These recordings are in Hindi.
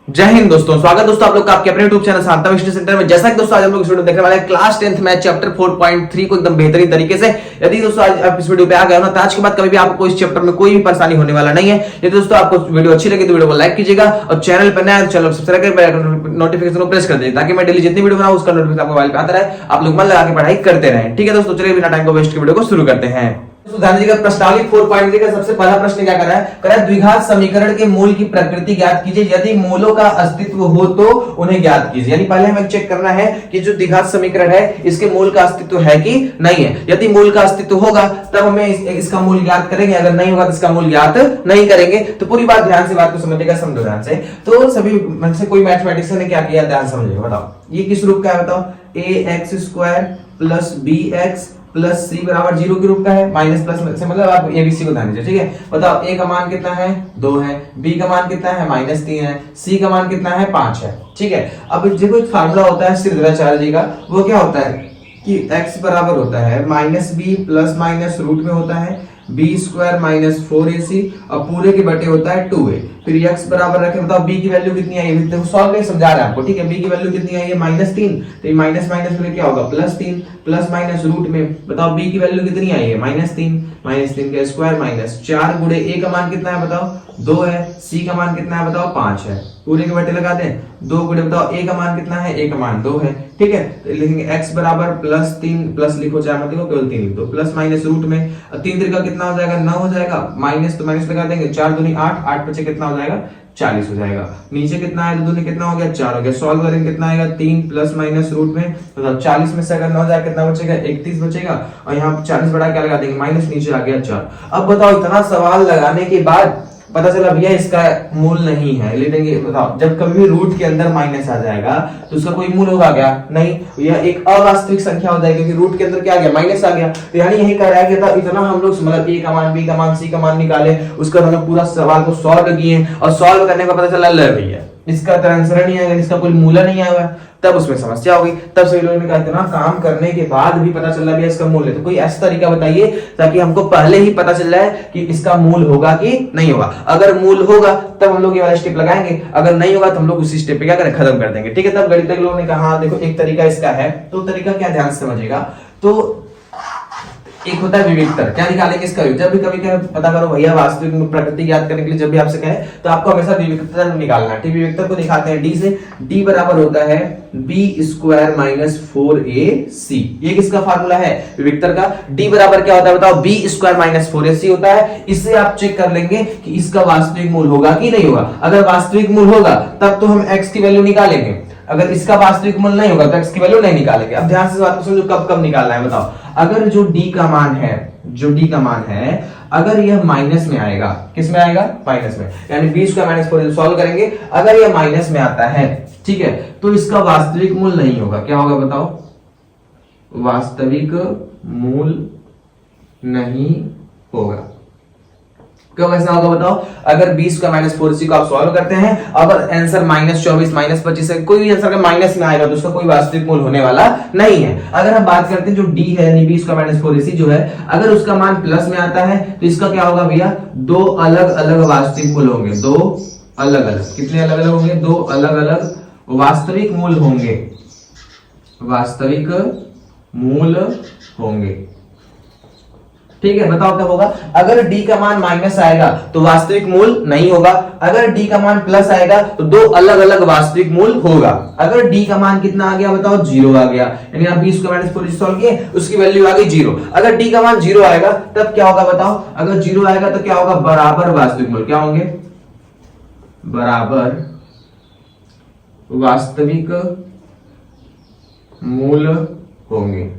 जय हिंद दोस्तों, स्वागत दोस्तों आप लोग का आपके अपने YouTube channel Shanta study centre में। जैसा कि दोस्तों आज हम लोग इस वीडियो देखने वाले हैं क्लास 10th मैथ चैप्टर 4.3 को एकदम बेहतरीन तरीके से। यदि दोस्तों आज आप इस वीडियो पे आ गए हो ना, तो आज के बाद कभी भी आपको इस चैप्टर में कोई भी परेशानी होने वाला नहीं है। यदि दोस्तों आपको वीडियो अच्छी लगी तो वीडियो को लाइक कीजिएगा और चैनल पर नया है तो चैनल को सब्सक्राइब कर बेल आइकन नोटिफिकेशन को प्रेस कर दीजिए, ताकि मैं डेली जितनी वीडियो बनाऊं उसका नोटिफिकेशन आपको मोबाइल पे आता रहे, आप लोग मन लगा के पढ़ाई करते रहें। ठीक है दोस्तों, चलिए बिना टाइम को वेस्ट के वीडियो को शुरू करते हैं। ध्यान दीजिएगा, प्रश्नावली 4.3 का सबसे पहला प्रश्न क्या कर रहा है द्विघात समीकरण के मूल की प्रकृति ज्ञात कीजिए, यदि मूलों का अस्तित्व हो तो उन्हें ज्ञात कीजिए। यानी पहले हमें चेक करना है कि जो द्विघात समीकरण है इसके मूल का अस्तित्व है कि नहीं है। यदि मूल का अस्तित्व होगा तब हमें इसका मूल ज्ञात करेंगे, अगर नहीं होगा तो इसका मूल ज्ञात नहीं करेंगे। तो पूरी बात ध्यान से बात को समझिएगा, समझो ध्यान से। तो सभी में से कोई मैथमेटिशियन ने क्या किया, ध्यान समझिएगा। बताओ ये किस रूप का है, बताओ ax² प्लस bx प्लस सी बराबर 0 के रूप का है। माइनस प्लस से मतलब आप एबीसी को ध्यान दीजिए। ठीक है, बताओ a का मान कितना है 2 है, b का मान कितना है -3 है, c का मान कितना है 5 है। ठीक है, अब देखो एक फार्मूला होता है श्रीधराचार्य जी का, वो क्या होता है कि x बराबर होता है -b प्लस माइनस रूट में होता है b² - 4ac और पूरे के बटे होता है 2a। फिर x बराबर रखें, बताओ b की वैल्यू कितनी आई है, देखो सॉल्व करके समझा रहे हैं आपको। ठीक है, b की वैल्यू कितनी आई है -3, तो ये माइनस माइनस में क्या होगा +3 प्लस माइनस रूट में, बताओ b की वैल्यू कितनी आई है -3 का स्क्वायर माइनस 4 गुणे a का मान कितना है बताओ 2 है, c का मान कितना है बताओ 5 है। पूरे के बटे लगा दें 2 गुणे, बताओ a का मान कितना है, a का मान 2 है। ठीक है, तो लिखेंगे x बराबर +3 प्लस लिखो चाहे मत लिखो, केवल 3 लिख दो, प्लस माइनस रूट में 3 3 का कितना हो जाएगा 9 हो जाएगा, माइनस तो माइनस लगा देंगे 4 दूनी 8, 8 बचे कितना हो जाएगा 40 हो जाएगा। नीचे कितना है, दूनी कितना हो गया 4 हो गया। सॉल्व करेंगे कितना आएगा 3 प्लस माइनस रूट में, मतलब 40 में से अगर 9 जाए कितना बचेगा 31 बचेगा, और यहाँ 40 बढ़ा क्या लगा देंगे माइनस, नीचे आ गया 4। अब बताओ इतना सवाल लगाने के बाद पता चला भैया इसका मूल नहीं है, ले लेंगे। बताओ जब कभी भी रूट के अंदर माइनस आ जाएगा तो उसका कोई मूल होगा क्या, नहीं, यह एक अवास्तविक संख्या हो जाएगी, क्योंकि रूट के अंदर क्या आ गया माइनस आ गया। तो यानी यही कह रहा है कि इतना हम लोग मतलब a का मान b का मान c का मान निकाले, उसका हमने पूरा सवाल को सॉल्व किए और सॉल्व करने का पता चला ले भैया इसका आंसर नहीं आएगा, इसका कोई मूल नहीं आया हुआ, तब उसमें समस्या होगी। तब सभी लोगों ने कहा इतना काम करने के बाद भी पता चल रहा है इसका मूल है, तो कोई ऐसा तरीका बताइए ताकि हमको पहले ही पता चल जाए कि इसका मूल होगा कि नहीं होगा। अगर मूल होगा तब हम लोग ये वाला स्टेप लगाएंगे, अगर नहीं होगा तो हम लोग उसी स्टेप पे क्या करें खत्म कर देंगे। ठीक है, तब गणित के लोगों ने कहा हाँ देखो एक तरीका इसका है, तो तरीका क्या ध्यान से समझिएगा। तो एक होता है विविक्तर, क्या निकालेंगे इसका, जब भी कभी पता करो भैया वास्तविक प्रकृति ज्ञात करने के लिए जब भी आपसे कहे तो आपको हमेशा विविक्तर निकालना है। ठीक, विविक्तर को दिखाते हैं डी से। डी बराबर होता है b² - 4ac, ये किसका फार्मूला है विविक्तर का। डी बराबर क्या होता है बताओ b² - 4ac होता है। इससे आप चेक कर लेंगे कि इसका वास्तविक मूल होगा कि नहीं होगा। अगर वास्तविक मूल होगा तब तो हम x की वैल्यू निकालेंगे, अगर इसका वास्तविक मूल नहीं होगा तो x की वैल्यू नहीं निकालेंगे। अब ध्यान से बात को समझो, कब कब निकालना है बताओ। अगर जो d का मान है, जो d का मान है अगर यह माइनस में आएगा, किस में आएगा माइनस में, यानी b² - 4 सॉल्व करेंगे, अगर यह माइनस में आता है ठीक है तो इसका वास्तविक मूल नहीं होगा। क्या होगा बताओ, वास्तविक मूल नहीं होगा। क्यों ऐसा होगा बताओ, अगर 20² - 4c को आप सॉल्व करते हैं, अगर आंसर -24 -25 है, कोई भी आंसर अगर माइनस में आएगा तो उसका कोई वास्तविक मूल होने वाला नहीं है। अगर हम बात करते हैं जो d है यानी 20² - 4ac जो है, अगर उसका मान प्लस में आता है तो इसका क्या होगा भैया, दो अलग अलग वास्तविक मूल होंगे, दो अलग अलग, कितने अलग अलग होंगे, दो अलग अलग वास्तविक मूल होंगे, वास्तविक मूल होंगे। ठीक है, बताओ क्या होगा, अगर d का मान माइनस आएगा तो वास्तविक मूल नहीं होगा, अगर d का मान प्लस आएगा तो दो अलग अलग वास्तविक मूल होगा। अगर d का मान कितना आ गया बताओ 0 आ गया, यानी आप 20² - 4 सॉल्व किए, उसकी वैल्यू आ गई 0। अगर d का मान 0 आएगा तब क्या होगा बताओ, अगर 0 आएगा तो क्या होगा, बराबर वास्तविक मूल क्या होंगे, बराबर वास्तविक मूल होंगे।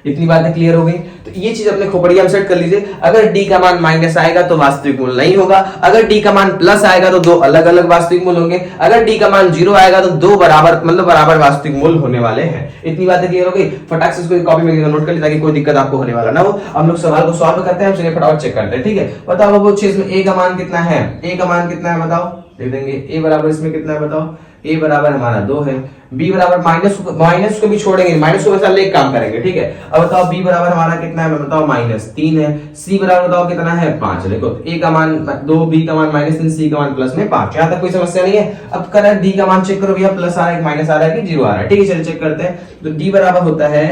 इतनी बातें क्लियर हो गई, तो ये चीज अपने खोपड़िया में सेट कर लीजिए। अगर d का मान माइनस आएगा तो वास्तविक मूल नहीं होगा, अगर d का मान प्लस आएगा तो दो अलग अलग वास्तविक मूल होंगे, अगर d का मान 0 आएगा तो दो बराबर मतलब बराबर वास्तविक मूल होने वाले हैं। इतनी बातें क्लियर हो गई, फटाक से इसको कॉपी में नोट कर ली ताकि कोई दिक्कत आपको होने वाला ना हो। हम लोग सवाल को सॉल्व करते हैं, चलिए फटाफट चेक करते हैं। ठीक है, बताओ वो चीज में a का मान कितना है, a का मान कितना है बताओ, देख देंगे a बराबर इसमें कितना है बताओ a बराबर हमारा 2 है, b बराबर माइनस को भी छोड़ेंगे, माइनस को बस अलग काम करेंगे, ठीक है। अब बताओ b बराबर हमारा कितना है, बताओ -3 है, c बराबर बताओ कितना है 5। देखो a का मान 2, b का मान -3, c का मान प्लस में 5। यहां तक कोई समस्या नहीं है। अब करंट d का मान चेक करो भैया, प्लस आ रहा है माइनस आ रहा है कि जीरो आ रहा है, ठीक है। चलिए चेक करते हैं। तो d बराबर होता है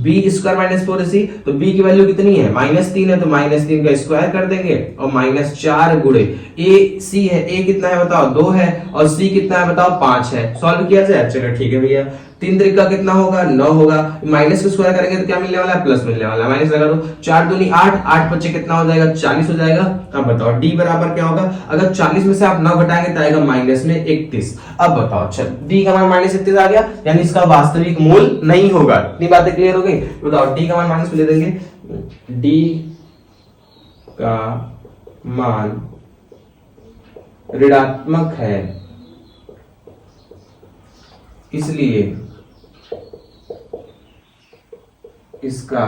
b स्क्वायर माइनस 4ac। तो b की वैल्यू कितनी है, -3 है, तो -3 का स्क्वायर कर देंगे और -4 गुणे c है, a कितना है बताओ 2 है, और c कितना है बताओ 5 है। सॉल्व किया जाए, चलो ठीक है भैया। 3 त्रिका कितना होगा 9 होगा, माइनस को स्क्वायर करेंगे तो क्या मिलने वाला है, प्लस मिलने वाला है। माइनस लगा दो, 4 दूनी 8, 8 बच्चे कितना हो जाएगा 40 हो जाएगा। अब बताओ d बराबर क्या होगा, अगर 40 में से आप 9 घटाएंगे तो आएगा माइनस में 31। अब बताओ अच्छा d का मान -31 आ गया, यानी इसका वास्तविक मूल नहीं होगा। इतनी बातें क्लियर हो गई। बताओ d का मान माइनस में ले देंगे, d का मान ऋणात्मक है, इसलिए इसका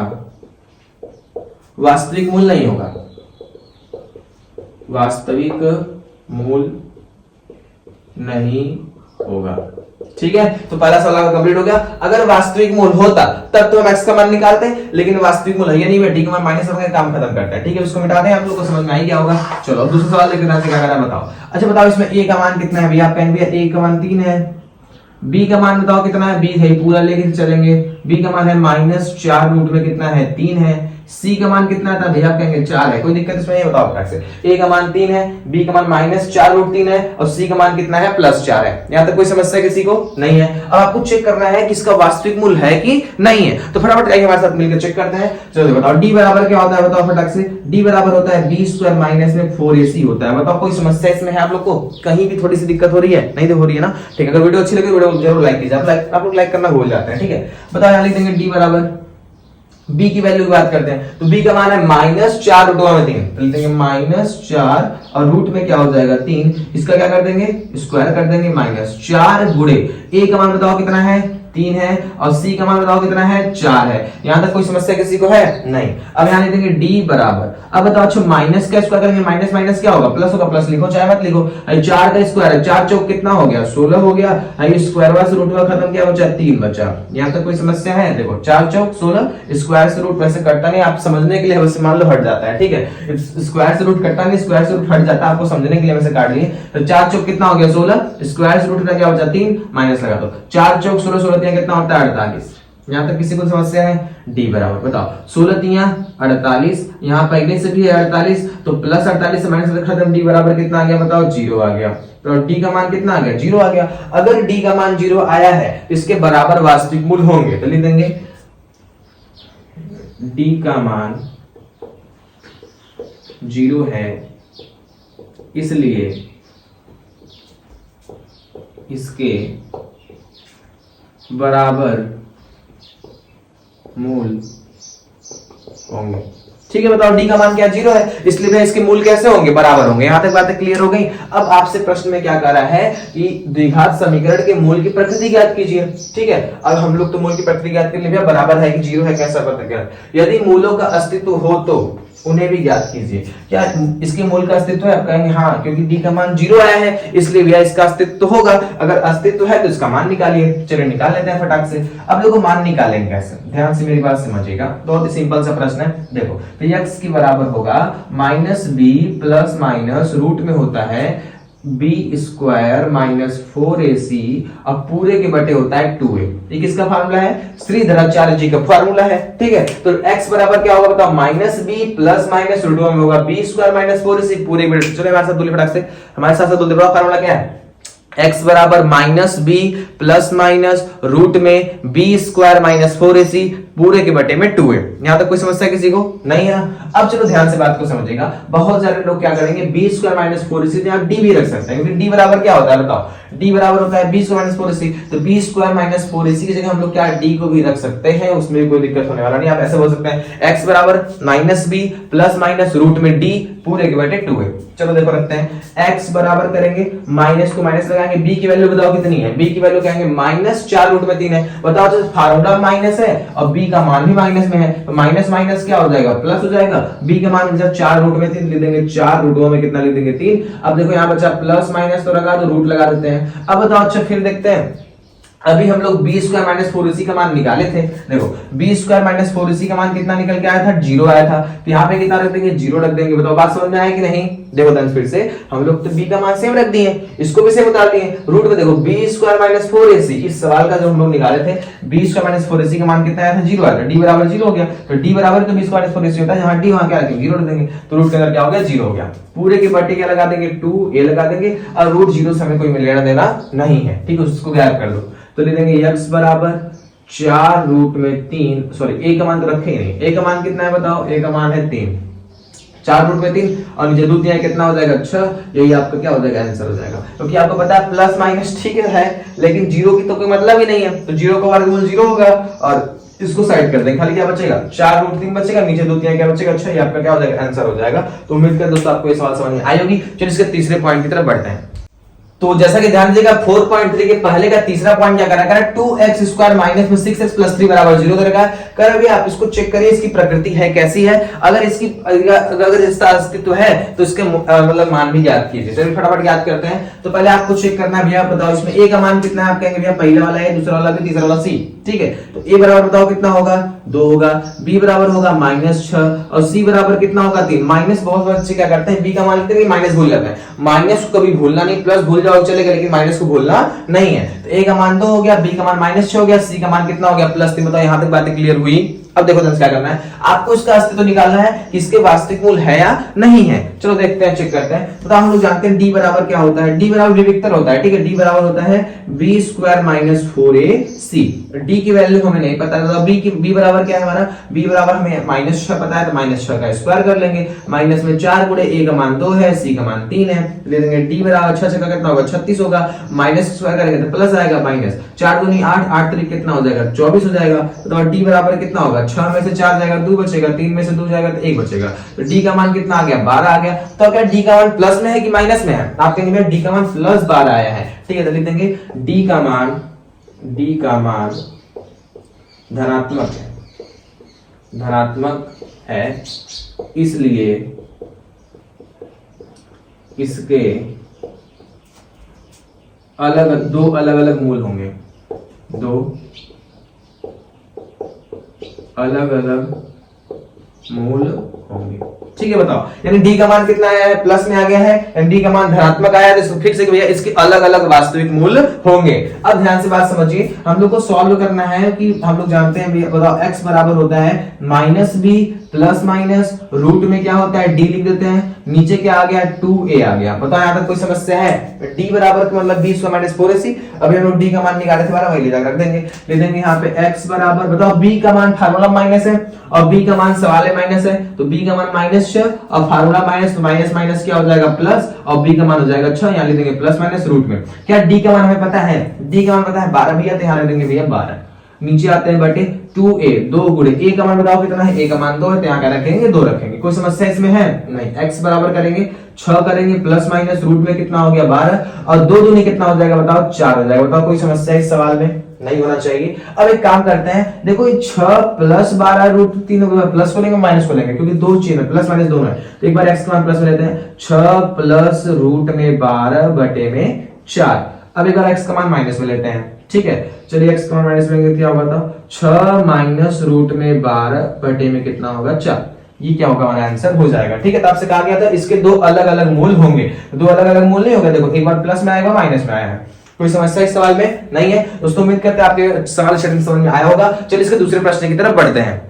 वास्तविक मूल नहीं होगा, वास्तविक मूल नहीं होगा, ठीक है। तो पहला सवाल कंप्लीट हो गया। अगर वास्तविक मूल होता तब तो हम x का मान निकालते, लेकिन वास्तविक मूल है या नहीं, d का मान माइनस करके काम खत्म करता है, ठीक है। उसको मिटा दें, आप लोग को समझ में आ ही गया होगा। चलो अब दूसरा सवाल लेकर क्या करा बताओ। अच्छा बताओ इसमें a का मान कितना है भैया, आप कहेंगे a का मान 3 है, b का मान बताओ कितना है, b है पूरा लेके चलेंगे, b का मान है -4 रूट में कितना है 3 है, c का मान कितना था भैया, आप कहेंगे 4 है, कोई दिक्कत इसमें नहीं, बताओ फटाक से। a का मान 3 है, b का मान -4 रूट 3 है, और c का मान कितना है +4 है। यहां तक कोई समस्या किसी को नहीं है। अब आपको चेक करना है कि इसका वास्तविक मूल है कि नहीं है, तो फटाफट आइए हमारे साथ मिलकर चेक करते हैं। चलो बताओ d बराबर क्या होता है, बताओ फटाक से। d बराबर होता है b स्क्वायर माइनस में 4ac होता है। बताओ कोई समस्या इसमें है आप लोग को, कहीं भी थोड़ी सी दिक्कत हो रही है, नहीं तो हो रही है ना, ठीक है। अगर वीडियो अच्छी लगे वीडियो को जरूर लाइक कीजिए, आप लोग लाइक करना भूल जाते हैं, ठीक है। बताओ यहां लिख देंगे d बराबर, b की वैल्यू की बात करते हैं, तो b का मान है -4 रूट में 3, तो लिख देंगे -4 और रूट में क्या हो जाएगा 3, इसका क्या कर देंगे स्क्वायर कर देंगे, -4 गुणे a का मान बताओ कितना है 3 है, और c का मान बताओ कितना है 4 है। यहां तक कोई समस्या किसी को है नहीं। अब यहां लिख देंगे d बराबर, अब बताओ अच्छा माइनस का स्क्वायर करेंगे, माइनस माइनस क्या होगा प्लस होगा, प्लस लिखो चाहे मत लिखो। 4 का स्क्वायर है, 4 चौक कितना हो गया 16 हो गया, स्क्वायर वाला से रूट वाला खत्म किया बचा 3 बचा। यहां तक कोई समस्या है, देखो 4 चौक 16, स्क्वायर से रूट वैसे कटता नहीं, आप समझने के लिए वैसे मान लो हट जाता है, ठीक है। स्क्वायर से रूट कटता नहीं, स्क्वायर से रूट हट जाता है, आपको समझने के लिए वैसे काट लिए। तो 4 चौक कितना हो गया 16, स्क्वायर से रूट का क्या बचा 3, माइनस लगा दो, 4 चौक 16, 16 कितना होता है 48। यहां तक किसी को समस्या है, d बराबर बताओ 16 तिया 48, यहां पहले से भी है 48, तो प्लस 48 से माइनस खत्म, d बराबर कितना आ गया बताओ 0 आ गया। तो d का मान कितना आ गया 0 आ गया। अगर d का मान 0 आया है तो इसके बराबर वास्तविक मूल होंगे, तो लिख देंगे d का मान 0 है, इसलिए इसके बराबर मूल होंगे, ठीक है। बताओ d का मान क्या 0 है, इसलिए इसके मूल कैसे होंगे बराबर होंगे। यहां तक बातें क्लियर हो गई। अब आपसे प्रश्न में क्या कह रहा है कि द्विघात समीकरण के मूल की प्रकृति ज्ञात कीजिए, ठीक है। अब हम लोग तो मूल की प्रकृति ज्ञात कर लिए, बराबर है कि 0 है कैसा पता कर, यदि मूलों का अस्तित्व हो तो उन्हें भी ज्ञात कीजिए। क्या इसके मूल का अस्तित्व है, आप कहेंगे हाँ, क्योंकि d का मान 0 आया है इसलिए भैया इसका अस्तित्व होगा। अगर अस्तित्व है तो इसका मान निकालिए। चलिए निकाल लेते हैं फटाक से। अब देखो मान निकालेंगे कैसे, ध्यान से मेरी बात समझिएगा, बहुत ही सिंपल सा प्रश्न है। देखो तो x की बराबर होगा -b प्लस माइनस रूट में होता है b स्क्वायर माइनस 4ac, अब पूरे के बटे होता है 2a। ये किसका फार्मूला है, श्रीधराचार्य जी का फार्मूला है, ठीक है। तो x बराबर क्या होगा बताओ -b प्लस माइनस रूट में होगा b स्क्वायर माइनस 4ac पूरे बटे। चलो हमारे साथ बोलिए फटाक से, हमारे साथ बोलते हैं फार्मूला क्या है, x बराबर -b प्लस माइनस रूट में b स्क्वायर माइनस 4ac पूरे के बटे में 2a। यहां तक कोई समस्या किसी को नहीं है। अब चलो ध्यान से बात को समझिएगा। बहुत सारे लोग क्या करेंगे b स्क्वायर माइनस 4ac, आप d भी रख सकते हैं, क्योंकि d बराबर क्या होता है बताओ, d बराबर होता है b स्क्वायर माइनस 4ac, तो b स्क्वायर माइनस 4ac की जगह हम लोग क्या d को भी रख सकते हैं, उसमें भी कोई दिक्कत होने वाला नहीं। आप ऐसे बोल सकते हैं x बराबर -b प्लस माइनस रूट में d पूरे के बटे 2a। चलो देखो रखते हैं, x बराबर करेंगे माइनस को माइनस लगाएंगे, b की वैल्यू बताओ कितनी है, b की वैल्यू कहेंगे -4 रूट में 3 है। बताओ जब फार्मूला माइनस है और b का मान भी माइनस में है, तो माइनस माइनस क्या हो जाएगा प्लस हो जाएगा। b का मान जब 4 रूट में 3 लिख देंगे, 4 रूटों में कितना लिख देंगे 3। अब देखो यहाँ बचा प्लस माइनस तो लगा दो, रूट लगा देते हैं, हैं। अब बताओ अच्छा फिर देखते हैं, अभी हम लोग बी स्क्वायर माइनस 4ac का मान निकाले थे। देखो बी स्क्वायर माइनस 4ac का मान कितना निकल के आया था, 0 आया था। तो यहाँ पे कितना रख देंगे, 0 रख देंगे। बताओ बात समझ में आया कि नहीं। देखो ध्यान फिर से, हम लोग तो b का मान सेम रख दिए, इसको भी सेम उतार दिए। रूट में देखो बी स्क्वायर माइनस 4ac, इस सवाल का जो हम लोग निकाले थे, बी स्क्वायर माइनस 4ac का मान कितना आया था, 0 आया था। d बराबर 0 हो गया, तो d बराबर तो बी स्क्वायर माइनस 4ac होता है, यहाँ d वहां क्या रखेंगे, 0 रख देंगे। तो रूट के अंदर क्या हो गया, 0 हो गया। पूरे की बट्टी क्या लगा देंगे, 2a लगा देंगे, और रूट 0 से हमें कोई लेना देना नहीं है, ठीक है, उसको गायब कर दो। तो ले देंगे x बराबर 4 रूट में 3, सॉरी a का मान तो रखे ही नहीं, a का मान कितना है बताओ, a का मान है 3, 4 रूट में 3 और नीचे 2 3 कितना हो जाएगा 6, यही आपका क्या हो जाएगा, आंसर हो जाएगा। क्योंकि आपको पता है प्लस माइनस ठीक है, लेकिन 0 की तो कोई मतलब ही नहीं है, तो 0 का वर्गमूल 0 होगा और इसको साइड कर देंगे, खाली क्या बचेगा 4 रूट 3 बचेगा, नीचे 2 3 क्या बचेगा 6, ये आपका क्या हो जाएगा, आंसर हो जाएगा। तो उम्मीद करते दोस्तों आपको ये सवाल समझ में आई होगी। चलिए इसके तीसरे पॉइंट की तरफ बढ़ते हैं। तो जैसा कि ध्यान दीजिएगा 4.3 के पहले का तीसरा पॉइंट क्या करा, 2x स्क्वायर माइनस में 6x प्लस 3 बराबर 0 कर रखा है। कर अभी आप इसको चेक करिए इसकी प्रकृति है कैसी है, अगर इसका अस्तित्व है तो इसके मतलब मान भी ज्ञात कीजिए। चलिए फटाफट ज्ञात करते हैं। तो पहले आपको चेक करना है भैया, बताओ इसमें a का मान कितना है, आप कहेंगे भैया पहला वाला है, दूसरा वाला है, तीसरा वाला c, ठीक है। तो a बराबर बताओ कितना होगा, 2 होगा, b बराबर होगा -6 और c बराबर कितना होगा 3। माइनस बहुत बच्चे क्या करते हैं, b का मान लेते हैं, माइनस भूल जाते हैं। माइनस को कभी भूलना नहीं, प्लस भूल जाओ चलेगा, लेकिन माइनस को भूलना नहीं है। तो a का मान 2 हो गया, b का मान -6 हो गया, c का मान कितना हो गया +3। बताओ यहां तक बातें क्लियर हुई। अब देखो क्या करना है, आपको इसका अस्तित्व निकालना है कि इसके वास्तविक मूल है या नहीं है। चलो देखते हैं, चेक करते हैं। तो हम लोग जानते हैं d बराबर क्या होता है, d बराबर विविक्तर होता है, ठीक है। d बराबर होता है b square minus 4ac। d की वैल्यू हमें नहीं पता है, तो b बराबर क्या है हमारा, b बराबर हमें -6 पता है, तो -6 का स्क्वायर कर लेंगे। माइनस में 4 गुणे a का मान 2 है, c का मान 3 है, ले लेंगे d बराबर 6 का कितना होगा 36 होगा, माइनस स्क्वायर करेंगे तो प्लस आएगा, माइनस 4 दूनी 8, 8 3 कितना हो जाएगा 24 हो जाएगा। तो d बराबर कितना होगा, 6 में से 4 जाएगा 2 बचेगा, 3 में से 2 जाएगा तो 1 बचेगा। तो d का मान कितना आ गया 12 आ गया। तो क्या d का मान प्लस में है कि माइनस में है, आप कहेंगे d का मान प्लस 12 आया है, ठीक है। तो लिख देंगे d का मान धनात्मक है, इसलिए इसके दो अलग अलग मूल होंगे, 2 अलग अलग मूल होंगे, ठीक है। बताओ यानी d का मान कितना आया है, प्लस में आ गया है, यानी d का मान धनात्मक आया है, तो फिर से भैया इसके अलग अलग वास्तविक मूल होंगे। अब ध्यान से बात समझिए, हम लोग को सॉल्व करना है कि हम लोग जानते हैं, बताओ x बराबर होता है -b प्लस माइनस रूट में क्या होता है d लिख देते हैं, नीचे क्या आ गया 2a आ गया। बताओ यहाँ तक कोई समस्या है। d बराबर का मतलब b स्क्वायर माइनस 4ac, अभी हम लोग d का मान निकाले थे, वही ले जाकर रख देंगे। ले देंगे यहाँ पे x बराबर, बताओ b का मान फार्मूला माइनस है और b का मान सवाल है माइनस है, तो b का मान -6 और फार्मूला माइनस, तो माइनस माइनस क्या हो जाएगा प्लस, और b का मान हो जाएगा 6, यहाँ ले देंगे प्लस माइनस रूट में। क्या d का मान हमें पता है, d का मान पता है 12 भैया, तो यहाँ ले देंगे भैया 12। नीचे आते हैं बटे 2a, 2 गुणे a का मान बताओ कितना है, a का मान 2 है, तो यहाँ क्या रखेंगे 2 रखेंगे। कोई समस्या इसमें है नहीं। x बराबर करेंगे 6 करेंगे प्लस माइनस रूट में कितना हो गया 12 और 2 दूनी कितना हो जाएगा बताओ 4 हो जाएगा। बताओ कोई समस्या इस सवाल में नहीं होना चाहिए। अब एक काम करते हैं, देखो 6 प्लस 12 रूट 3 प्लस को लेंगे माइनस को लेंगे, क्योंकि दो चीज है, प्लस माइनस दोनों है। तो एक बार x का मान प्लस में लेते हैं, 6 प्लस रूट में 12 बटे में 4। अब एक बार x का मान माइनस में लेते हैं, ठीक है। चलिए x का मान माइनस में लेंगे, क्या होगा बताओ, 6 माइनस रूट में 12 बटे में कितना होगा 4। ये क्या होगा हमारा आंसर हो जाएगा, ठीक है। तो आपसे कहा गया था इसके दो अलग अलग मूल होंगे, दो अलग अलग मूल नहीं होगा। देखो एक बार प्लस में आएगा, माइनस में आया है, कोई समस्या इस सवाल में नहीं है। दोस्तों उम्मीद करते हैं आपके सवाल समझ में आया होगा। चलिए इसके दूसरे प्रश्न की तरफ बढ़ते हैं।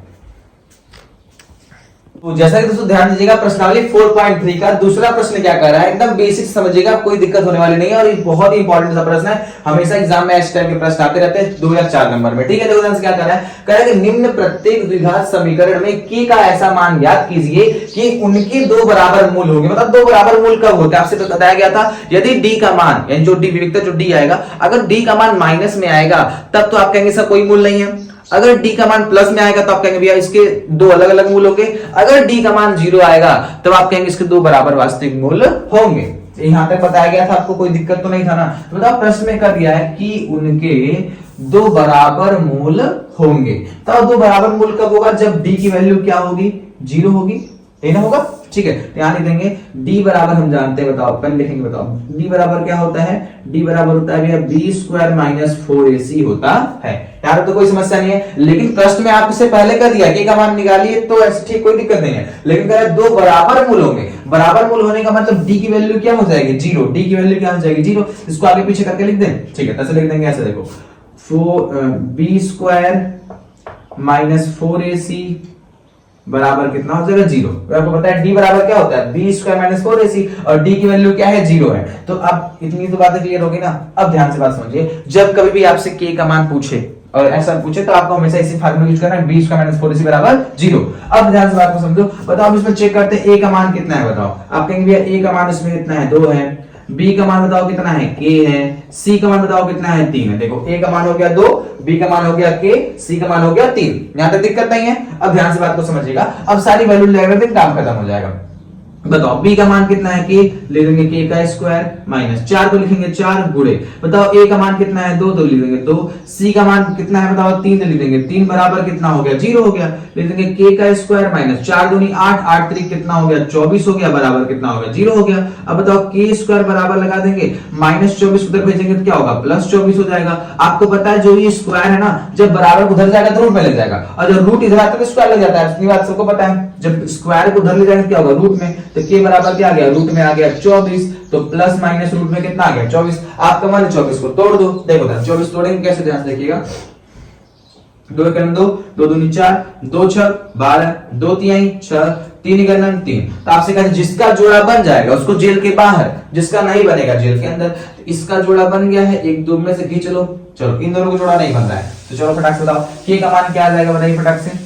तो जैसा कि दोस्तों ध्यान दीजिएगा, प्रश्नावली 4.3 का दूसरा प्रश्न क्या कर रहा है, एकदम बेसिक समझिएगा, कोई दिक्कत होने वाली नहीं है और ये बहुत ही इंपॉर्टेंट सा प्रश्न है। हमेशा एग्जाम में इस टाइप के प्रश्न आते रहते हैं 2 या 4 नंबर में, ठीक है। देखो ध्यान से क्या कर रहा है, कह रहा है कि निम्न प्रत्येक द्विघात समीकरण में k का ऐसा मान ज्ञात कीजिए कि उनके 2 बराबर मूल होंगे। मतलब 2 बराबर मूल कब होते हैं, आपसे तो बताया गया था, यदि d का मान यानी जो d विविक्तर जो d आएगा, अगर d का मान माइनस में आएगा तब तो आप कहेंगे सर कोई मूल नहीं है। अगर d का मान प्लस में आएगा तो आप कहेंगे भैया इसके 2 अलग अलग मूल होंगे। अगर d का मान 0 आएगा तब आप कहेंगे इसके 2 बराबर वास्तविक मूल होंगे। यहां तक बताया गया था, आपको कोई दिक्कत तो नहीं था ना। तो बताओ प्रश्न में कर दिया है कि उनके 2 बराबर मूल होंगे। तो 2 बराबर मूल कब होगा, जब d की वैल्यू क्या होगी 0 होगी, यही ना होगा, ठीक है। तो यहाँ लिख देंगे d बराबर, हम जानते हैं, बताओ पेन लिखेंगे, बताओ d बराबर क्या होता है, d बराबर होता है भैया b स्क्वायर माइनस 4ac होता है। यार तो कोई समस्या नहीं है, लेकिन प्रश्न में आपसे पहले कर दिया k का मान निकालिए, तो ऐसे ठीक कोई दिक्कत नहीं है, लेकिन कह रहा है दो बराबर मूल होंगे, बराबर मूल होने का मतलब d की वैल्यू क्या हो जाएगी, 0, d की वैल्यू क्या हो जाएगी 0, इसको आगे पीछे करके लिख दें, ठीक है। ऐसे लिख देंगे, ऐसे देखो b स्क्वायर माइनस 4ac बराबर कितना हो जाएगा 0। आपको पता है d बराबर क्या होता है, b स्क्वायर माइनस 4ac, और d की वैल्यू क्या है 0 है। तो अब इतनी तो बातें क्लियर होगी ना। अब ध्यान से बात समझिए, जब कभी भी आपसे k का मान पूछे और ऐसा पूछे तो आपको हमेशा इसी फार्मूला यूज करना है, b स्क्वायर माइनस 4ac बराबर 0। अब ध्यान से बात को समझो, बताओ अब इसमें चेक करते हैं a का मान कितना है, बताओ। आप कहेंगे भैया a का मान इसमें कितना है 2 है, b का मान बताओ कितना है k है, c का मान बताओ कितना है 3 है। देखो a का मान हो गया 2, b का मान हो गया k, c का मान हो गया 3, यहां तक दिक्कत नहीं है। अब ध्यान से बात को समझिएगा, अब सारी वैल्यू लेकर के काम खत्म हो जाएगा। बताओ b का मान कितना है k, ले लेंगे k का स्क्वायर माइनस 4 को लिखेंगे 4 गुणे, बताओ a का मान कितना है 2, तो लिख देंगे 2, c का मान कितना है बताओ 3, तो लिख देंगे 3 बराबर कितना हो गया 0 हो गया, लिख देंगे k का स्क्वायर माइनस 4 दूनी 8, 8 3 कितना हो गया 24 हो गया, बराबर कितना हो गया 0 हो गया। अब बताओ k स्क्वायर बराबर लगा देंगे माइनस 24 उधर भेजेंगे तो क्या होगा प्लस 24 हो जाएगा। आपको पता है जो ये स्क्वायर है ना, जब बराबर उधर जाएगा तो रूट में लग जाएगा, और जब रूट इधर आता है तो स्क्वायर लग जाता है, इतनी बात सबको पता है। जब स्क्वायर को उधर ले जाएंगे क्या होगा रूट में, तो k बराबर क्या आ गया रूट में आ गया 24, तो प्लस माइनस रूट में कितना आ गया 24। आपका मान 24 को तोड़ दो, देखो 24 तोड़ेंगे कैसे, ध्यान से देखिएगा, 2 एक 2, 2 दूनी 4, 2 6 12, 2 तिहाई 6, 3 का 3। तो आपसे कहते हैं जिसका जोड़ा बन जाएगा उसको जेल के बाहर, जिसका नहीं बनेगा जेल के अंदर। तो इसका जोड़ा बन गया है, एक दो में से खींच लो, चलो इन दोनों का जोड़ा नहीं बन रहा है, तो चलो फटाक से बताओ k का मान क्या आ जाएगा, बताइए फटाक से,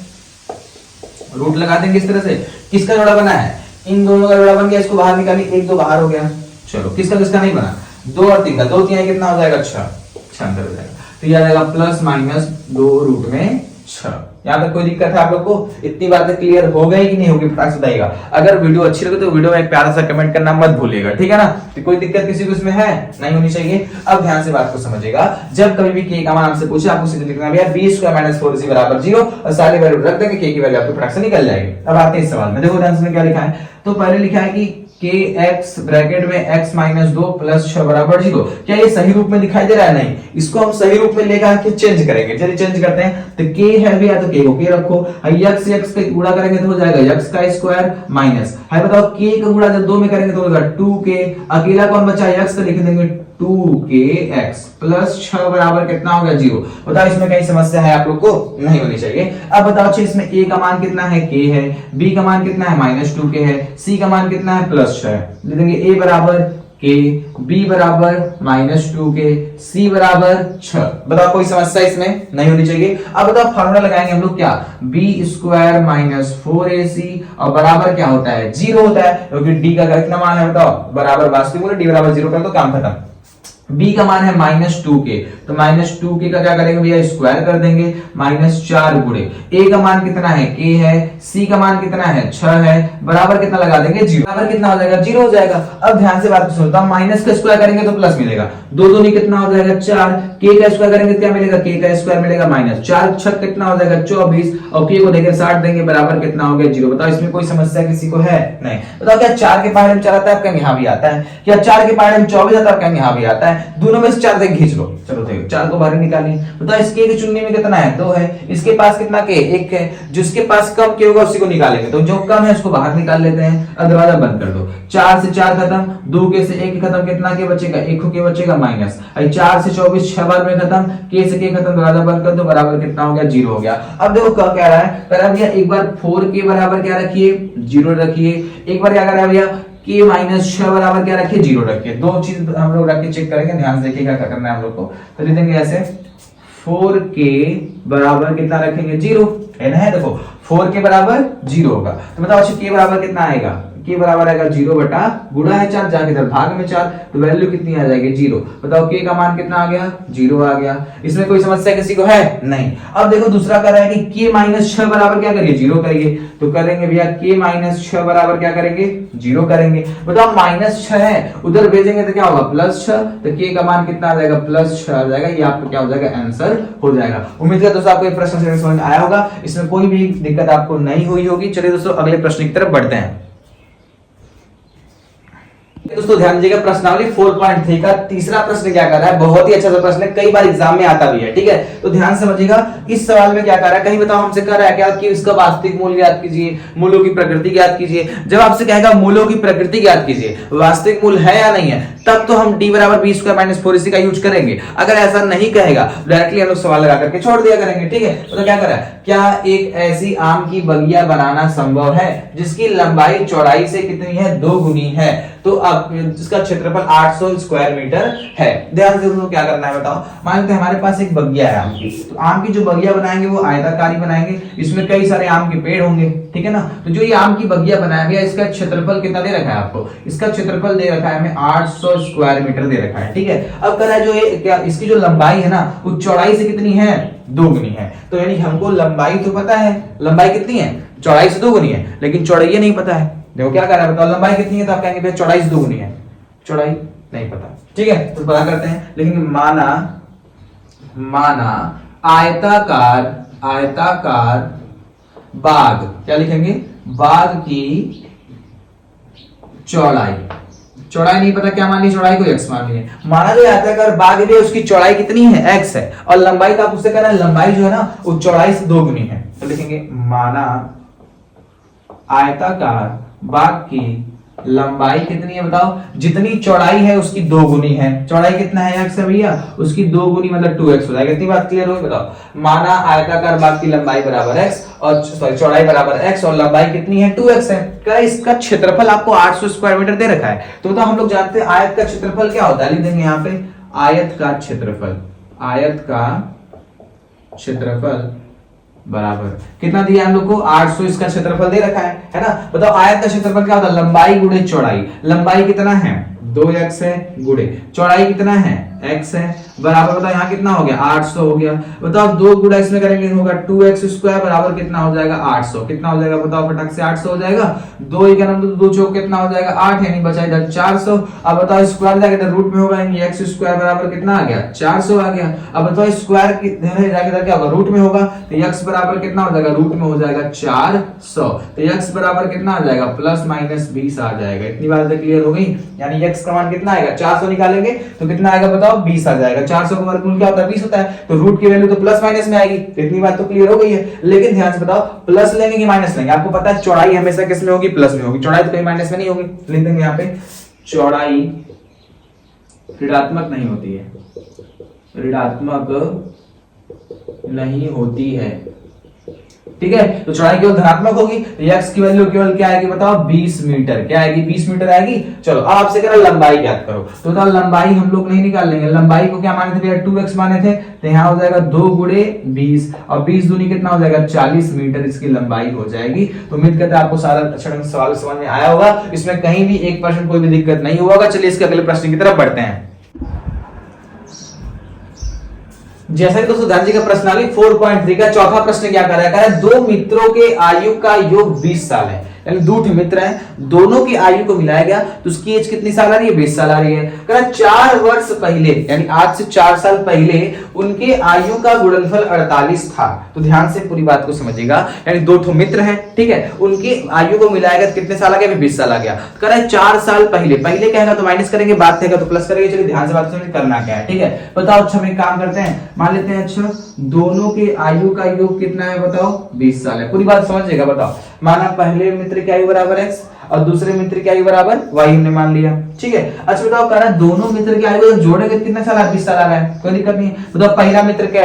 रूट लगा देंगे इस तरह से। किसका जोड़ा बना है, इन दोनों का जोड़ा बन गया, इसको बाहर निकालिए, एक दो बाहर हो गया। चलो किसका किसका नहीं बना, 2 और 3 का, 2 तिहाई कितना हो जाएगा 6, 6 अंदर हो जाएगा, तो यह आ जाएगा प्लस माइनस 2 रूट में 6। यहाँ तक कोई दिक्कत है आप लोग को, इतनी बातें क्लियर हो गई कि नहीं होगी, फटाक से बताइएगा। अगर वीडियो अच्छी लगे तो वीडियो में एक प्यारा सा कमेंट करना मत भूलिएगा, ठीक है ना। तो कोई दिक्कत किसी को इसमें है नहीं होनी चाहिए। अब ध्यान से बात को समझिएगा, जब कभी भी k का मान हमसे पूछे आपको सीधे लिखना है b स्क्वायर माइनस 4ac बराबर 0, और सारी वैल्यू रख देंगे, k की वैल्यू आपको फटाक से निकल जाएगी। अब आते हैं इस सवाल में, देखो ध्यान से क्या लिखा है। तो पहले लिखा है कि kx ब्रैकेट में x माइनस 2 प्लस 6 बराबर 0। क्या ये सही रूप में दिखाई दे रहा है, नहीं, इसको हम सही रूप में लेकर के चेंज करेंगे। चलिए चेंज करते हैं, तो k है भैया तो k को k रखो, x पे गुणा करेंगे तो हो जाएगा x का स्क्वायर माइनस है, बताओ k का गुणा जब 2 में करेंगे तो होगा 2k, अकेला कौन बचा x, तो लिख देंगे 2kx प्लस 6 बराबर कितना हो गया 0। बताओ इसमें कहीं समस्या है आप लोग को, नहीं होनी चाहिए। अब बताओ अच्छा इसमें a का मान कितना है k है, b का मान कितना है माइनस 2k है, c का मान कितना है प्लस 6 है, लिख देंगे a बराबर k, b बराबर माइनस 2k, c बराबर 6। बताओ कोई समस्या इसमें नहीं होनी चाहिए। अब बताओ फार्मूला लगाएंगे हम लोग क्या, b स्क्वायर माइनस 4ac, और बराबर क्या होता है 0 होता है, क्योंकि d का कितना मान है बताओ बराबर वास्तविक मूल्य, d बराबर 0 कर दो काम खत्म। b का मान है माइनस 2k, तो माइनस 2k का क्या करेंगे भैया स्क्वायर कर देंगे, माइनस 4 गुणे a का मान कितना है k है, c का मान कितना है 6 है, बराबर कितना लगा देंगे 0, बराबर कितना हो जाएगा 0 हो जाएगा। अब ध्यान से बात सुनता हूं, माइनस का स्क्वायर करेंगे तो प्लस मिलेगा, 2 दूनी कितना हो जाएगा 4, k का स्क्वायर करेंगे तो क्या मिलेगा k का स्क्वायर मिलेगा माइनस 4 6 कितना हो जाएगा 24, और k को देंगे 60 देंगे, बराबर कितना हो गया 0। बताओ इसमें कोई समस्या किसी को है, नहीं। बताओ क्या 4 के पहाड़े में 4 आता है, आप कहेंगे हाँ भी आता है, क्या 4 के पहाड़े में 24 आता है, आप कहेंगे हाँ भी आता है, दोनों में से 4 देख खींच लो, चलो देखो 4 को बाहर निकालिए। बताओ इसके की चुन्नी में कितना है 2 है, इसके पास कितना के 1 है, जिसके पास कम के होगा उसी को निकालेंगे, तो जो कम है उसको बाहर निकाल लेते हैं। अब दरवाजा बंद कर दो, 4 से 4 खत्म, 2 के से 1 खत्म, कितना के बचेगा 1 के बचेगा माइनस, 4 से 24 6 बार में खत्म, k से k खत्म, दरवाजा बंद कर दो, बराबर कितना हो गया 0 हो गया। अब देखो क्या कह रहा है, कह रहा है भैया एक बार 4k बराबर क्या रखिए 0 रखिए, एक बार क्या कर रहा है भैया k माइनस 6 बराबर क्या रखिए 0 रखिए, दो चीज हम लोग रख के चेक करेंगे, ध्यान से देखिएगा क्या करना है हम लोग को। तो लिख देंगे ऐसे 4k बराबर कितना रखेंगे 0 है ना, है देखो 4k बराबर 0 होगा। तो बताओ अच्छा k बराबर कितना आएगा, k बराबर आएगा 0 बटा गुणा है 4, जाके इधर भाग में 4, तो वैल्यू कितनी आ जाएगी 0। बताओ k का मान कितना आ गया 0 आ गया। इसमें कोई समस्या किसी को है नहीं। अब देखो दूसरा कर रहा है कि k माइनस 6 बराबर क्या करिए 0 करिए, तो करेंगे भैया k माइनस 6 बराबर क्या करेंगे 0 करेंगे। बताओ माइनस 6 है, उधर भेजेंगे तो क्या होगा प्लस 6, तो k का मान कितना आ जाएगा प्लस 6 आ जाएगा। ये आपको क्या हो जाएगा आंसर हो जाएगा। उम्मीद है दोस्तों आपको ये प्रश्न समझ में आया होगा, इसमें कोई भी दिक्कत आपको नहीं हुई होगी। चलिए दोस्तों अगले प्रश्न की तरफ बढ़ते हैं। दोस्तों ध्यान दीजिएगा, प्रश्नावली 4.3 का तीसरा प्रश्न क्या कर रहा है, बहुत ही अच्छा सा प्रश्न है, कई बार एग्जाम में आता भी है। ठीक है, तो ध्यान समझिएगा। इस सवाल में क्या कर रहा है, कहीं बताओ हमसे कर रहा है क्या कि इसका वास्तविक मूल्य ज्ञात कीजिए, मूल्यों की प्रकृति ज्ञात कीजिए। जब आपसे कहेगा मूल्यों की प्रकृति ज्ञात कीजिए, वास्तविक मूल्य है या नहीं है, तब तो हम d बराबर b स्क्वायर माइनस 4ac का यूज करेंगे। अगर ऐसा नहीं कहेगा डायरेक्टली हम लोग सवाल लगा करके छोड़ दिया करेंगे। ठीक है, तो क्या कर रहा है, क्या एक ऐसी आम की बगिया बनाना संभव है जिसकी लंबाई चौड़ाई से कितनी है 2 गुनी है, तो अब जिसका क्षेत्रफल 800 स्क्वायर मीटर है। ध्यान से दोस्तों क्या करना है बताओ, मान लेते हैं हमारे पास एक बगिया है आम की, तो आम की जो बगिया बनाएंगे वो आयताकार ही बनाएंगे, इसमें कई सारे आम के पेड़ होंगे। ठीक है ना, तो जो ये आम की बगिया बनाया गया इसका क्षेत्रफल कितना दे रखा है आपको, इसका क्षेत्रफल दे रखा है हमें 800 स्क्वायर मीटर दे रखा है। ठीक है, अब कह रहा है जो ये क्या इसकी जो लंबाई है ना वो चौड़ाई से कितनी है 2 गुनी है। तो यानी हमको लंबाई तो पता है, लंबाई कितनी है चौड़ाई से 2 गुनी है, लेकिन चौड़ाई नहीं पता है। देखो क्या कर रहा है बताओ, लंबाई कितनी है, तो आप कहेंगे भाई चौड़ाई से 2 गुनी है, चौड़ाई नहीं पता। ठीक है, तो पता करते हैं। लेकिन माना आयताकार बाग, क्या लिखेंगे बाग की चौड़ाई नहीं पता, क्या मान ली चौड़ाई को x मान ली। माना जो आयताकार बाग है उसकी चौड़ाई कितनी है x है, और लंबाई तो आप उससे कह रहे हैं लंबाई जो है ना वो चौड़ाई से 2 गुनी है। तो लिखेंगे माना आयताकार बाग की लंबाई कितनी है बताओ, जितनी चौड़ाई है उसकी 2 गुनी है। चौड़ाई कितना है x है भैया, उसकी 2 गुनी मतलब 2x हो जाएगा। इतनी बात क्लियर होगी बताओ। माना आयताकार बाग की लंबाई बराबर x और सॉरी चौड़ाई बराबर x और लंबाई कितनी है 2x है। क्या इसका क्षेत्रफल आपको 800 स्क्वायर मीटर दे रखा है, तो बताओ हम लोग जानते हैं आयत का क्षेत्रफल क्या होता है, लिख देंगे यहाँ पे आयत का क्षेत्रफल बराबर कितना दिया हम लोग को 800, इसका क्षेत्रफल दे रखा है ना। बताओ आयत का क्षेत्रफल क्या होता है, लंबाई गुणे चौड़ाई। लंबाई कितना है 2x है गुणे चौड़ाई कितना है x है, बराबर बताओ यहाँ कितना हो गया 800 हो गया। बताओ 2 गुणा इसमें करेंगे होगा 2x स्क्वायर बराबर कितना हो जाएगा 800। कितना हो जाएगा बताओ फटाक से 800 हो जाएगा। 2 1 2 चौक कितना हो जाएगा 8, यानी बचा इधर 400। अब बताओ स्क्वायर जाके इधर रूट में होगा, यानी x स्क्वायर बराबर कितना आ गया 400 आ गया। अब बताओ स्क्वायर जाके इधर क्या होगा रूट में होगा, तो x बराबर कितना हो जाएगा रूट में हो जाएगा 400, तो x बराबर कितना आ जाएगा प्लस माइनस 20 आ जाएगा। इतनी बात क्लियर हो गई, यानी x का मान कितना आएगा 400 निकालेंगे तो कितना आएगा बताओ 20 आ जाएगा। 400 का वर्गमूल क्या होता है 20 होता है, तो रूट की वैल्यू तो प्लस माइनस में आएगी। इतनी बात तो क्लियर हो गई है। लेकिन ध्यान से बताओ प्लस लेंगे कि माइनस लेंगे, आपको पता है चौड़ाई हमेशा किस में होगी प्लस में होगी, चौड़ाई तो कहीं माइनस में नहीं होगी। लिख देंगे यहाँ पे चौड़ाई ऋणात्मक नहीं होती है, ऋणात्मक नहीं होती है। ठीक है, तो चौड़ाई केवल धनात्मक होगी, तो x की वैल्यू केवल क्या आएगी बताओ 20 मीटर। क्या आएगी 20 मीटर आएगी। चलो अब आपसे कह रहा लंबाई ज्ञात करो, तो बताओ लंबाई हम लोग नहीं निकाल लेंगे। लंबाई को क्या माने थे भैया 2x माने थे, तो यहाँ हो जाएगा 2 गुणे 20 और 20 दूनी कितना हो जाएगा 40 मीटर इसकी लंबाई हो जाएगी। तो उम्मीद करते हैं आपको सारा अच्छा सवाल समझ में आया होगा, इसमें कहीं भी 1% कोई भी दिक्कत नहीं होगा। चलिए इसके अगले प्रश्न की तरफ बढ़ते हैं। जैसा कि दोस्तों ध्यान जी का प्रश्नावली 4.3 का चौथा प्रश्न क्या कर रहा है, दो मित्रों के आयु का योग 20 साल है, यानी दो मित्र हैं, दोनों की आयु को मिलाया गया तो उसकी एज कितनी साल आ रही है 20 साल आ रही है। कह रहा 4 वर्ष पहले यानी आज से 4 साल पहले उनके आयु का गुणनफल 48 था। तो ध्यान से पूरी बात को समझिएगा, यानी दो मित्र हैं, ठीक है, उनकी आयु को मिलाया गया कितने साल आ गया 20 साल आ गया। कह रहा है 4 साल पहले कहेगा तो माइनस करेंगे, बात कहेगा तो प्लस करेंगे। चलिए ध्यान से बात समझ करना क्या है, ठीक है। बताओ अच्छा हम एक काम करते हैं, मान लेते हैं अच्छा दोनों के आयु का योग कितना है बताओ 20 साल है। पूरी बात समझिएगा। बताओ माना पहले मित्र की आयु बराबर x और दूसरे मित्र की आयु बराबर y हमने मान लिया, ठीक है। अच्छा बताओ कह रहा है दोनों मित्र की आयु जोड़ेंगे कितने साल आ 20 साल आ रहा है, कोई दिक्कत नहीं। बताओ पहले मित्र की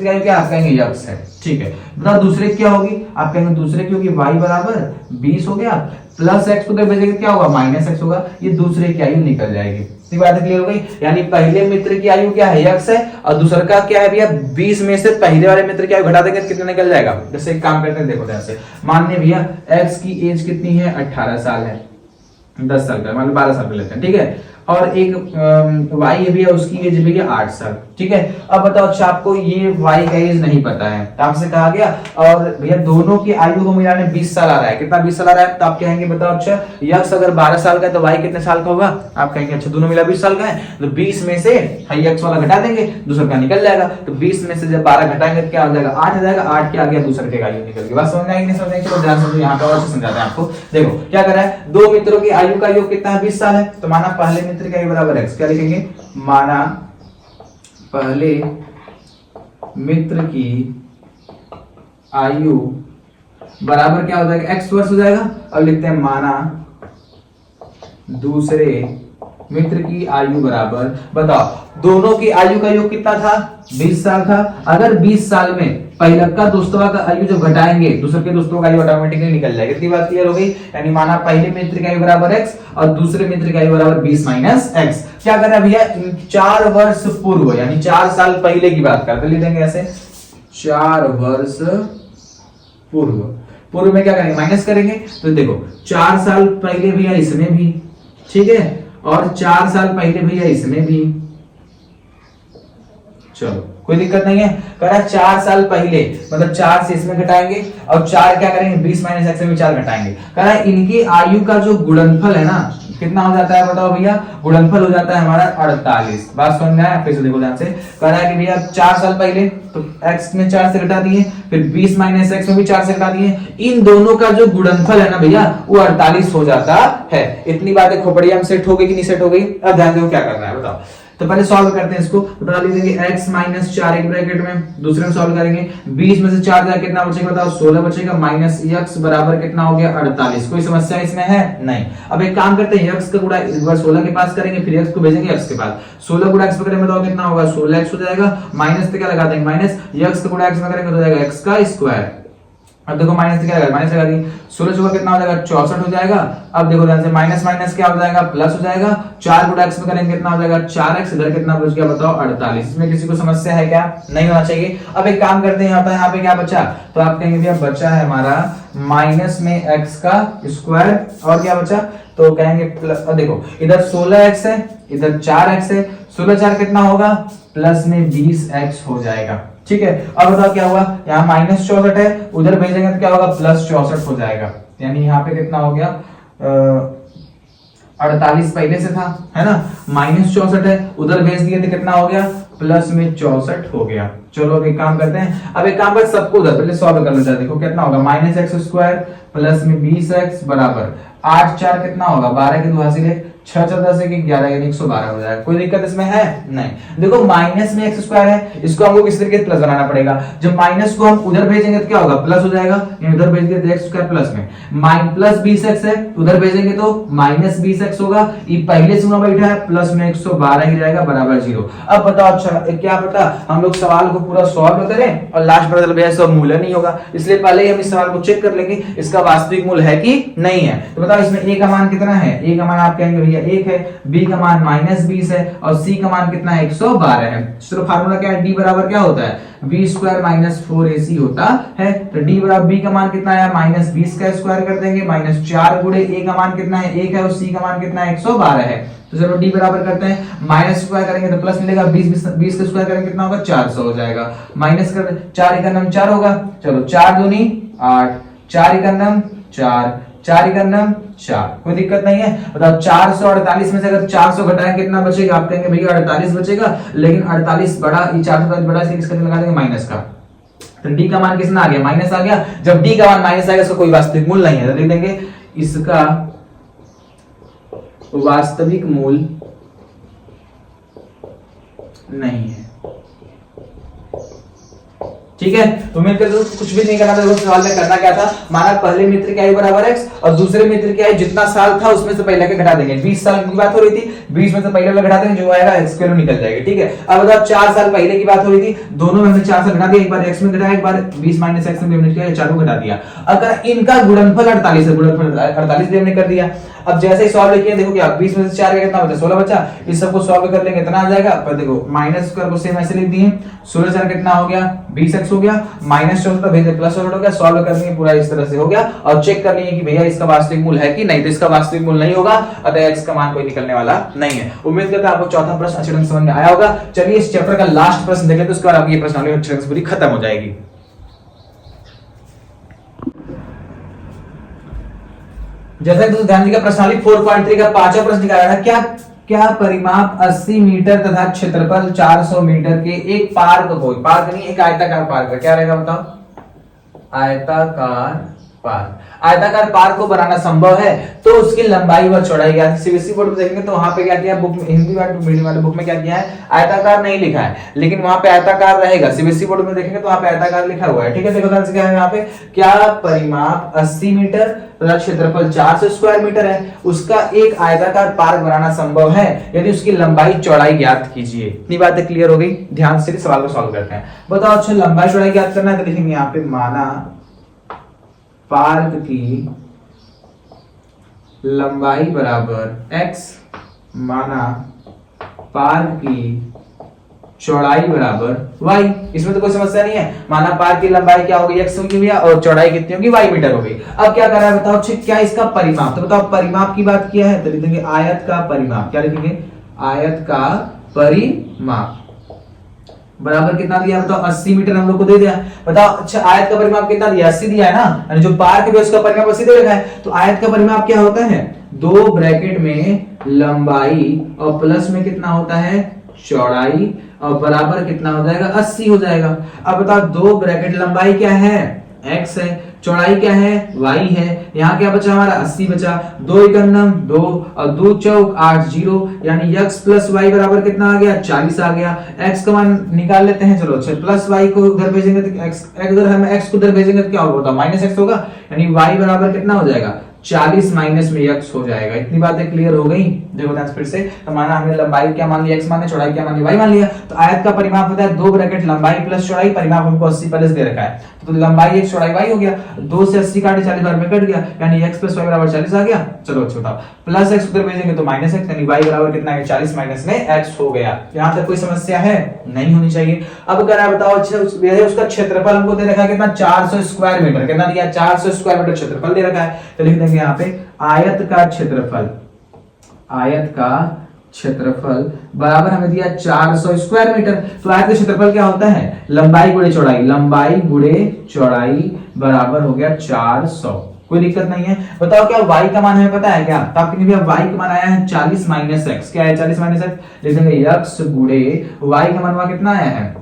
आयु क्या आप कहेंगे x है, ठीक है। बताओ दूसरे क्या होगी, आप कहेंगे दूसरे की होगी y बराबर 20 हो गया प्लस x को भेजेंगे क्या होगा माइनस x होगा, ये दूसरे की आयु निकल जाएगी। इतनी बात क्लियर हो गई। यानी पहले मित्र की आयु क्या है, x है, और दूसरा का क्या है भैया 20 में से पहले वाले मित्र की आयु घटा देंगे तो कितना निकल जाएगा। जैसे एक काम करते हैं, देखो ध्यान से, मान लें भैया x की एज कितनी है, 18 साल है, 10 साल का, मतलब 12 साल का लेते हैं, ठीक है। और एक y है भैया, उसकी एज भैया 8 साल, ठीक है। अब बताओ, अच्छा आपको ये y का एज नहीं पता है तो आपसे कहा गया, और भैया दोनों की आयु को मिलाने 20 साल आ रहा है, कितना 20 साल आ रहा है, तो आप कहेंगे बताओ अच्छा x अगर 12 साल का है तो y कितने साल का होगा, आप कहेंगे अच्छा दोनों मिला 20 साल का है, तो 20 में से x वाला घटा देंगे, दूसरा का निकल जाएगा, तो 20 में से जब 12 घटाएंगे तो क्या हो जाएगा, 8 हो जाएगा, 8 के आ गया दूसरे के आयु निकल गई। बात समझ आएगी, नहीं समझ आएगी, चलो ध्यान से यहाँ पे और समझाते हैं आपको। देखो क्या कर रहा है, दो मित्रों की आयु का योग कितना है, 20 साल है, तो माना पहले मित्र की आयु बराबर x, क्या लिखेंगे, माना पहले मित्र की आयु बराबर क्या हो जाएगा, x वर्ष हो जाएगा। अब लिखते हैं माना दूसरे मित्र की आयु बराबर, बताओ दोनों की आयु का योग कितना था, 20 साल था। अगर 20 साल में पहला का दोस्तों का आयु जब घटाएंगे, दूसरे के दोस्तों का आयु ऑटोमेटिकली निकल जाएगी। इतनी बात क्लियर हो गई। यानी माना पहले मित्र की आयु बराबर x और दूसरे मित्र की आयु बराबर 20 माइनस x। क्या कर रहा है भैया, 4 वर्ष पूर्व यानी 4 साल पहले की बात करते, लिख देंगे ऐसे 4 वर्ष पूर्व। पूर्व में क्या करेंगे, माइनस करेंगे, तो देखो 4 साल पहले भैया इसमें भी, ठीक है, और 4 साल पहले भैया इसमें भी, चलो कोई दिक्कत नहीं है। करा 4 साल पहले मतलब 4 से इसमें घटाएंगे और 4 क्या करेंगे, 20 माइनस x में 4 घटाएंगे। करा इनकी आयु का जो गुणनफल है ना, कितना हो जाता है बताओ भैया, गुणनफल हो जाता है हमारा 48। बात समझ में आया, फिर से देखो ध्यान से। कह रहा है कि भैया 4 साल पहले तो x में 4 से घटा दिए, फिर 20 माइनस x में भी 4 से घटा दिए, इन दोनों का जो गुणनफल है ना भैया वो 48 हो जाता है। इतनी बातें खोपड़िया में सेट हो गई कि नहीं सेट हो गई। अब ध्यान दो क्या करना है बताओ। तो पहले सॉल्व करते हैं इसको, तो बता लीजिए x माइनस 4 एक ब्रैकेट में, दूसरे में सॉल्व करेंगे, 20 में से 4 जाए कितना बचेगा बताओ, 16 बचेगा, माइनस x बराबर कितना हो गया, 48। कोई समस्या इसमें है नहीं। अब एक काम करते हैं, x का गुणा एक बार 16 के पास करेंगे, फिर x को भेजेंगे x के पास। 16 गुणा x में करेंगे बताओ कितना होगा, 16x हो जाएगा, माइनस से क्या लगा देंगे, माइनस x का गुणा x में करेंगे तो हो जाएगा x का स्क्वायर। अब देखो माइनस से क्या लगा, माइनस लगा दी, 16 चौका कितना हो जाएगा, 64 हो जाएगा। अब देखो ध्यान से, माइनस माइनस क्या हो जाएगा, प्लस हो जाएगा। 4 गुणा x में करेंगे कितना हो जाएगा, 4x। इधर कितना बच गया बताओ, 48। इसमें किसी को समस्या है क्या, नहीं होना चाहिए। अब एक काम करते हैं, यहाँ पे क्या बचा, तो आप कहेंगे भैया बचा है हमारा माइनस में x का स्क्वायर, और क्या बचा, तो कहेंगे प्लस, देखो इधर 16x है, इधर 4x है, 16 4 कितना होगा, प्लस में 20x हो जाएगा, ठीक है। अब बताओ क्या हुआ, यहाँ माइनस 64 है, उधर भेजेंगे तो क्या होगा, प्लस 64 हो जाएगा। यानी यहाँ पे कितना हो गया, 48 पहले से था, है ना, माइनस 64 है, उधर भेज दिए तो कितना हो गया, प्लस में 64 हो गया। चलो अब एक काम करते हैं, अब एक काम कर सबको उधर पहले सॉल्व कर लेते हैं। देखो कितना होगा, माइनस एक्स स्क्वायर प्लस में 20x बराबर 8 4 कितना होगा, 12 के 2 हासिल 6 4 10 11 यानी 112 हो जाएगा। कोई दिक्कत इसमें है नहीं। देखो माइनस में एक्स स्क्वायर है, इसको हमको किस तरीके से प्लस बनाना पड़ेगा। जब माइनस को हम उधर भेजेंगे तो क्या होगा, प्लस हो जाएगा, यानी उधर भेज दिया एक्स स्क्वायर प्लस में प्लस 20x है, उधर भेजेंगे तो माइनस 20x होगा। ये पहले से वहां बैठा है, प्लस में 112 ही रहेगा बराबर 0। अब बताओ अच्छा क्या पता हम लोग सवाल को पूरा सॉल्व करें और लास्ट में भैया सब मूल्य नहीं होगा, इसलिए पहले ही हम इस सवाल को चेक कर लेंगे इसका वास्तविक मूल्य है कि नहीं है। तो बताओ इसमें a का मान कितना है, a का मान आप कहेंगे भैया 1 है, b का मान माइनस 20 है और c का मान कितना है 112 है। चलो फार्मूला क्या है, d बराबर क्या होता है, b स्क्वायर माइनस 4ac होता है। तो d बराबर b का मान कितना है, माइनस 20 का स्क्वायर कर देंगे, माइनस 4 गुणे a का मान कितना है 1 है और c का मान कितना है 112 है। तो चलो d बराबर करते हैं, माइनस स्क्वायर करेंगे तो प्लस मिलेगा, 20 का स्क्वायर करेंगे कितना होगा 400 हो जाएगा, माइनस कर 4 एकम 4 होगा। चलो 4 दूनी 8, 4 एकम 4, 4 एकम 4, कोई दिक्कत नहीं है। बताओ 448 में से अगर 400 घटाएं कितना बचेगा, आप कहेंगे भैया 48 बचेगा, लेकिन 48 बड़ा, ये 448 बड़ा इसलिए किसका लगा देंगे माइनस का। तो d का मान कितना आ गया, माइनस आ गया। जब d का मान माइनस आएगा इसका कोई वास्तविक मूल्य नहीं है, तो लिख देंगे इसका वास्तविक मूल्य नहीं है। ठीक है, तो मिलकर कुछ भी नहीं करना था, सवाल में करना क्या था, माना पहले मित्र की आयु बराबर x और दूसरे मित्र की आयु जितना साल था उसमें से पहले के घटा देंगे। 20 साल की बात हो रही थी, 20 में से पहले वाला घटा देंगे, जो आएगा x स्क्वायर में निकल जाएगा। ठीक है, अब बताओ 4 साल पहले की बात हो रही थी, दोनों में से 4 साल घटा दिया, एक बार x में घटाया, एक बार 20 माइनस x में हमने किया, 4 को घटा दिया। अगर इनका गुणनफल 48 है, गुणनफल 48 हमने कर दिया। अब जैसे ही सॉल्व किया देखो क्या 20 में से 4 का कितना बचा 16 बचा। इस सबको सॉल्व कर लेंगे इतना आ जाएगा। पर देखो माइनस स्क्वायर को सेम ऐसे लिख दिए 16 4 कितना हो गया 20x हो गया, माइनस 14 भेजे प्लस 14 हो गया। सॉल्व कर लेंगे पूरा इस तरह से हो गया और चेक कर लेंगे कि भैया इसका वास्तविक मूल है कि नहीं, तो इसका वास्तविक मूल नहीं होगा, अतः x का मान कोई निकलने वाला नहीं है। उम्मीद करता हूं आपको चौथा प्रश्न अच्छे ढंग से समझ में आया होगा। चलिए इस चैप्टर का लास्ट प्रश्न देख लेते हैं, उसके बाद आपकी ये प्रश्नावली अच्छे ढंग से पूरी खत्म हो जाएगी। जैसा कि ध्यान दीजिएगा प्रश्नावली 4.3 का पांचवा प्रश्न निकाला है। क्या परिमाप 80 मीटर तथा क्षेत्रफल 400 मीटर के एक पार्क को, पार्क नहीं एक आयताकार पार्क, क्या रहेगा बताओ, आयताकार पार्क, आयताकार पार्क को बनाना संभव है तो उसकी लंबाई व चौड़ाई क्या है। सीबीएसई बोर्ड में देखेंगे तो वहां पे क्या किया बुक में, हिंदी मीडियम वाले बुक में क्या किया है आयताकार नहीं लिखा है, लेकिन वहां पे आयताकार रहेगा। सीबीएसई बोर्ड में देखेंगे तो वहां पे आयताकार लिखा हुआ है। ठीक है, देखो ध्यान से क्या है यहाँ पे, क्या परिमाप 80 मीटर तथा क्षेत्रफल 400 स्क्वायर मीटर है, उसका एक आयताकार पार्क बनाना संभव है यदि उसकी लंबाई चौड़ाई ज्ञात कीजिए। इतनी बातें क्लियर हो गई। ध्यान से सवाल को सॉल्व करते हैं। बताओ अच्छा लंबाई चौड़ाई ज्ञात करना है तो लिखेंगे यहाँ पे माना पार्क की लंबाई बराबर x, माना पार्क की चौड़ाई बराबर y। इसमें तो कोई समस्या नहीं है। माना पार्क की लंबाई क्या होगी x होगी भैया और चौड़ाई कितनी होगी y मीटर होगी। अब क्या कर रहा है बताओ, क्या इसका परिमाप, तो बताओ परिमाप की बात किया है तो लिखेंगे आयत का परिमाप। क्या लिखेंगे, आयत का परिमाप बराबर कितना दिया बताओ 80 मीटर हम लोग को दे दिया। बताओ अच्छा आयत का परिमाप कितना दिया 80 दिया है ना, यानी जो पार्क है उसका परिमाप 80 दे रखा है। तो आयत का परिमाप क्या होता है, दो ब्रैकेट में लंबाई और प्लस में कितना होता है चौड़ाई और बराबर कितना हो जाएगा 80 हो जाएगा। अब बताओ दो ब्रैकेट लंबाई क्या है x है, चौड़ाई क्या है y है, यहाँ क्या बचा हमारा 80 बचा, 2 एकम 2 और 2 चौक 8 0, यानी x प्लस y बराबर कितना आ गया 40 आ गया। x का मान निकाल लेते हैं, चलो अच्छा प्लस y को उधर भेजेंगे तो x अगर हम x को उधर भेजेंगे तो क्या होगा माइनस x होगा, यानी y बराबर कितना हो जाएगा 40 माइनस में x हो जाएगा। इतनी बातें क्लियर हो गई। देखो ध्यान से फिर से, तो माना हमने लंबाई क्या मान लिया x मान लिया, चौड़ाई क्या मान लिया y मान लिया। तो आयत का परिमाप होता है दो ब्रैकेट लंबाई प्लस चौड़ाई, परिमाप हमको 80 प्लस दे रखा है तो लंबाई x चौड़ाई y हो गया, 2 से 80 काटे 40 बार में कट गया, यानी x प्लस y बराबर 40 आ गया। चलो अच्छा बताओ प्लस x उधर भेजेंगे तो माइनस x, यानी y बराबर कितना है 40 माइनस में x हो गया। यहां तक कोई समस्या है नहीं होनी चाहिए। अब कह रहा है बताओ अच्छा उसका क्षेत्रफल हमको दे रखा है कितना 400 स्क्वायर मीटर, कितना दिया 400 स्क्वायर मीटर क्षेत्रफल दे रखा है। तो लिख देंगे यहाँ पे आयत का क्षेत्रफल, आयत का क्षेत्रफल बराबर हमें दिया 400 स्क्वायर मीटर। तो आयत का क्षेत्रफल क्या होता है लंबाई गुणे चौड़ाई, लंबाई गुणे चौड़ाई बराबर हो गया 400। कोई दिक्कत नहीं है। बताओ क्या y का मान हमें पता है क्या, तो आपके लिए y का मान आया है 40 माइनस x, क्या है 40 माइनस x, लिख देंगे x गुणे y का मान वहां कितना आया है,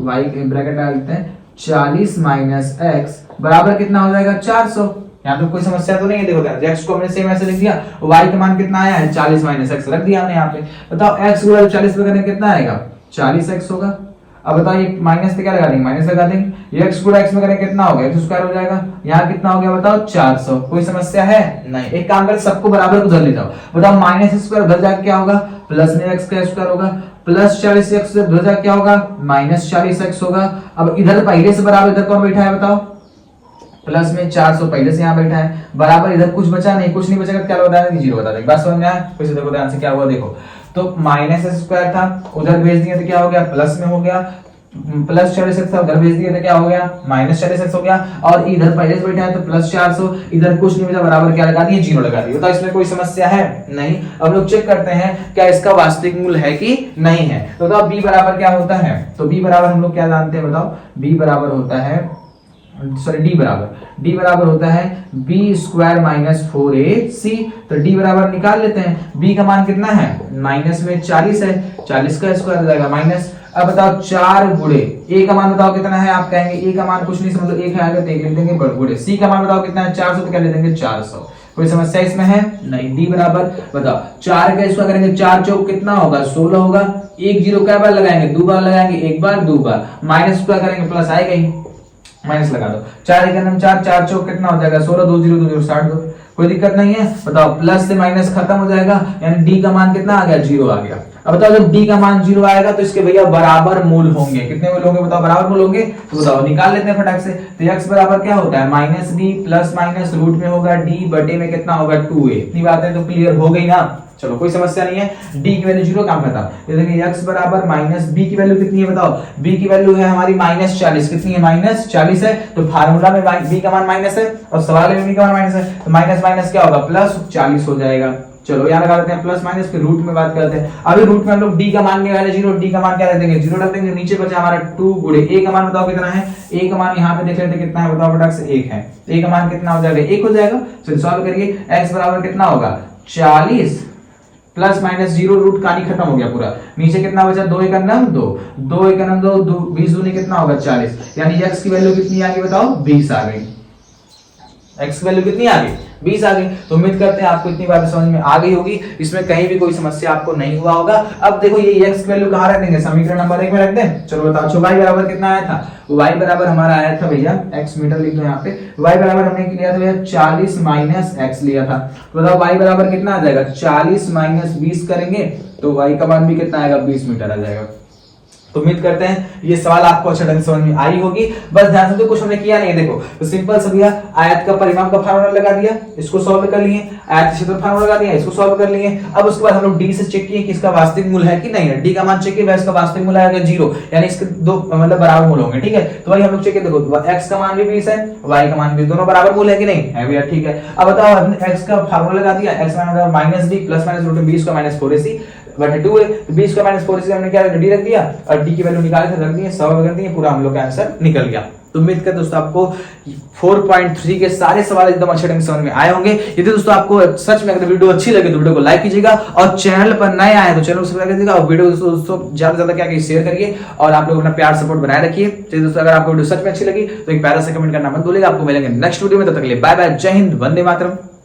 y के ब्रैकेट डाल देते हैं 40 माइनस x बराबर कितना हो जाएगा 400। यहाँ पे कोई समस्या तो नहीं है। देखो x को हमने सेम ऐसे लिख दिया, y का मान कितना आया है 40 माइनस x रख दिया हमने यहाँ पे। बताओ x गुणा 40 पे करने कितना आएगा 40x होगा। अब बताओ ये माइनस पे क्या लगा देंगे माइनस लगा देंगे, ये x गुणा x में करें कितना हो गया x स्क्वायर हो जाएगा, यहाँ कितना हो गया बताओ 400। कोई समस्या है नहीं। एक काम कर सबको बराबर उधर ले जाओ। बताओ माइनस स्क्वायर उधर जाके क्या होगा प्लस में x का स्क्वायर होगा, प्लस 40x उधर जाके क्या होगा माइनस 40x होगा। अब इधर पहले से बराबर इधर कौन बैठा है बताओ, प्लस में 400 पहले से यहाँ बैठा है, बराबर इधर कुछ बचा नहीं, कुछ नहीं बचेगा क्या बता देंगे 0 बता देंगे। बात समझ में आया, फिर से देखो ध्यान से क्या हुआ देखो, तो माइनस स्क्वायर था उधर भेज दिया तो क्या हो गया प्लस में हो गया, प्लस 40x था उधर भेज दिया तो क्या हो गया माइनस 40x हो गया, और इधर पहले से बैठा है तो प्लस 400, इधर कुछ नहीं बचा बराबर क्या लगा दिए 0 लगा दिए। तो इसमें कोई समस्या है नहीं। अब लोग चेक करते हैं क्या इसका वास्तविक मूल है कि नहीं है। तो बताओ b बराबर क्या होता है, तो b बराबर हम लोग क्या जानते हैं बताओ, b बराबर होता है डी बराबर होता है बी स्क्वायर माइनस 4ac। तो डी बराबर निकाल लेते हैं, बी का मान कितना है माइनस में 40 है, 40 का स्क्वायर हो जाएगा माइनस। अब बताओ 4 गुणे ए का मान बताओ कितना है, आप कहेंगे ए का मान कुछ नहीं समझ लो, 1 है आगे तो 1 लिख देंगे गुणे सी का मान बताओ कितना है 400, तो क्या लिख देंगे 400। कोई समस्या इसमें है नहीं। डी बराबर बताओ 4 का स्क्वायर करेंगे 4 चौक कितना होगा 16 होगा, 1 0 क्या बार लगाएंगे 2 बार लगाएंगे, 1 बार 2 बार, माइनस स्क्वायर करेंगे प्लस आएगा ही, माइनस लगा दो, 4 एकम 4, 4 चौक कितना हो जाएगा 16, 2 0 2 0 60 दो, कोई दिक्कत नहीं है। बताओ प्लस से माइनस खत्म हो जाएगा, यानी डी का मान कितना आ गया, 0 आ गया। अब बताओ जब डी का मान 0 आएगा तो इसके भैया बराबर मूल होंगे, कितने मूल होंगे बताओ, बराबर मूल होंगे। तो बताओ निकाल लेते हैं फटाक से। तो x बराबर क्या होता है, minus b plus minus root में होगा डी बटे में कितना होगा 2a। इतनी बातें तो क्लियर हो गई ना, चलो कोई समस्या नहीं है। d की वैल्यू 0 काम करता है। ये देखिए x बराबर माइनस b की वैल्यू कितनी है बताओ, b की वैल्यू है हमारी -40। कितनी है, -40 है। तो फार्मूला में b का मान माइनस है और सवाल में b का मान माइनस है, तो माइनस माइनस क्या होगा, प्लस 40 हो जाएगा। चलो यहाँ लगा देते हैं प्लस माइनस, फिर रूट में बात करते हैं। अभी रूट में हम लोग डी का मान निकाले 0, डी का मान क्या रख देंगे, 0 रख देंगे। नीचे बचा हमारा 2 गुणे a का मान बताओ कितना है, a का मान यहाँ पे देख लेते हैं कितना है बताओ फटाक से, 1 है। a का मान कितना हो जाएगा, 1 हो जाएगा। चलिए सॉल्व करिए। x बराबर कितना होगा 40 प्लस माइनस 0, रूट का खत्म हो गया पूरा। नीचे कितना बचा, 2 1 9 2, 2 1 9 2, 20 दूनी कितना होगा 40, यानी x की वैल्यू कितनी आ गई बताओ, 20 आ गई। x की वैल्यू कितनी आ गई, 20 आ गई। तो उम्मीद करते हैं आपको इतनी बातें समझ में आ गई होगी, इसमें कहीं भी कोई समस्या आपको नहीं हुआ होगा। अब देखो ये x की वैल्यू कहां रख देंगे, समीकरण नंबर 1 में रख दें। चलो बताओ y बराबर कितना आया था, y बराबर हमारा आया था भैया, x मीटर लिख दो यहाँ पे। y बराबर हमने लिया था भैया 40 माइनस x लिया था। तो बताओ y बराबर कितना आ जाएगा, 40 माइनस 20 करेंगे तो y का मान भी कितना आएगा, 20 मीटर आ जाएगा। तो उम्मीद करते हैं ये सवाल आपको अच्छे ढंग से समझ में आई होगी। बस ध्यान से, तो कुछ हमने किया नहीं है। देखो तो सिंपल सा भैया, आयत का परिमाप का फार्मूला लगा दिया, इसको सॉल्व कर लिए। आयत क्षेत्र फार्मूला लगा दिया, इसको सॉल्व कर लिए। अब उसके बाद हम लोग डी से चेक किए कि इसका वास्तविक मूल है कि नहीं है। डी का मान चेक किया, इसका वास्तविक मूल आएगा 0, यानी इसके दो मतलब बराबर मूल होंगे। ठीक है, तो भाई हम लोग चेक किए, देखो x का मान भी 20 है, y का मान भी, दोनों बराबर मूल है कि नहीं है भैया। ठीक है, अब बताओ हमने x का फार्मूला लगा दिया, x मान minus b plus minus root 20 का माइनस 4ac बटे 2 है। तो 20 का माइनस 4ac हमने क्या डी रख दिया और डी की वैल्यू निकाल के रख दी, सॉल्व कर दिए, पूरा हम लोग का आंसर निकल गया। तो उम्मीद करते दोस्तों आपको 4.3 के सारे सवाल एकदम अच्छे ढंग से समझ में आए होंगे। यदि दोस्तों आपको सच में अगर वीडियो अच्छी लगे तो वीडियो को लाइक कीजिएगा, और चैनल पर नए आए तो चैनल को सब्सक्राइब कीजिएगा, और वीडियो दोस्तों ज्यादा से ज्यादा क्या करिए, शेयर करिए, और आप लोग अपना प्यार सपोर्ट बनाए रखिए। चलिए दोस्तों, अगर आपको वीडियो सच में अच्छी लगी तो एक प्यारा सा कमेंट करना मत भूलिएगा। आपको मिलेंगे नेक्स्ट वीडियो में, तब तक के लिए बाय बाय, जय हिंद, वंदे मातरम।